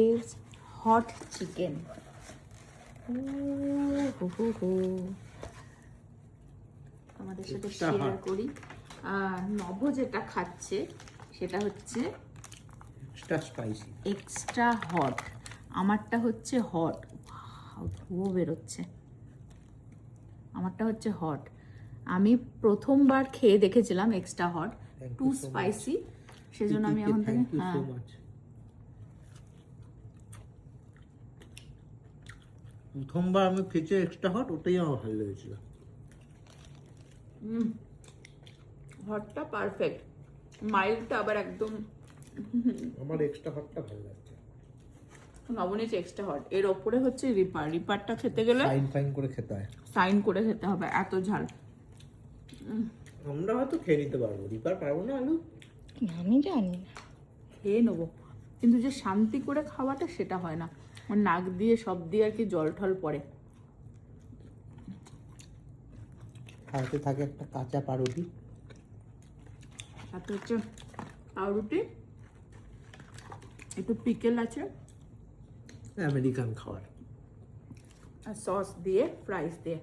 is hot chicken. আমাদের সাথে share করি। নভ যেটা খাচ্ছে সেটা হচ্ছে এক্সট্রা স্পাইসি, এক্সট্রা হট। আমারটা হচ্ছে হট, ধুয়ো বেরোচ্ছে। আমারটা হচ্ছে হট। আমি প্রথমবার খেয়ে দেখেছিলাম এক্সট্রা হট, টু স্পাইসি, সেজন্য আমি এখন থেকে প্রথমবার আমি খেয়েছি এক্সট্রা হট, ওটাই আমার ভালো লেগেছিল। হটটা পারফেক্ট, মাইল্ডটা আবার একদম। আমার এক্সট্রা হটটা ভালো লাগছে। নবনীত এক্সট্রা হট, এর ওপরে হচ্ছে রিপার। রিপারটা খেতে গেলে ফাইন করে খেতে হয়, সাইন করে খেতে হবে, এত ঝাল। আমরা হয়তো খেয়ে নিতে পারবো, রিপার পারবো না। আলু আমি জানি না, খেয়ে নেবো, কিন্তু যে শান্তি করে খাওয়াটা সেটা হয় না। আমার নাক দিয়ে সব দিয়ে আর কি জল ঠল পড়ে। হাতে থাকে একটা কাঁচা পাউরুটি, সাথে হচ্ছে পাউরুটি, একটু পিকেল আছে, আমেরিকান খাবার, আর সস দিয়ে, ফ্রাইস দিয়ে।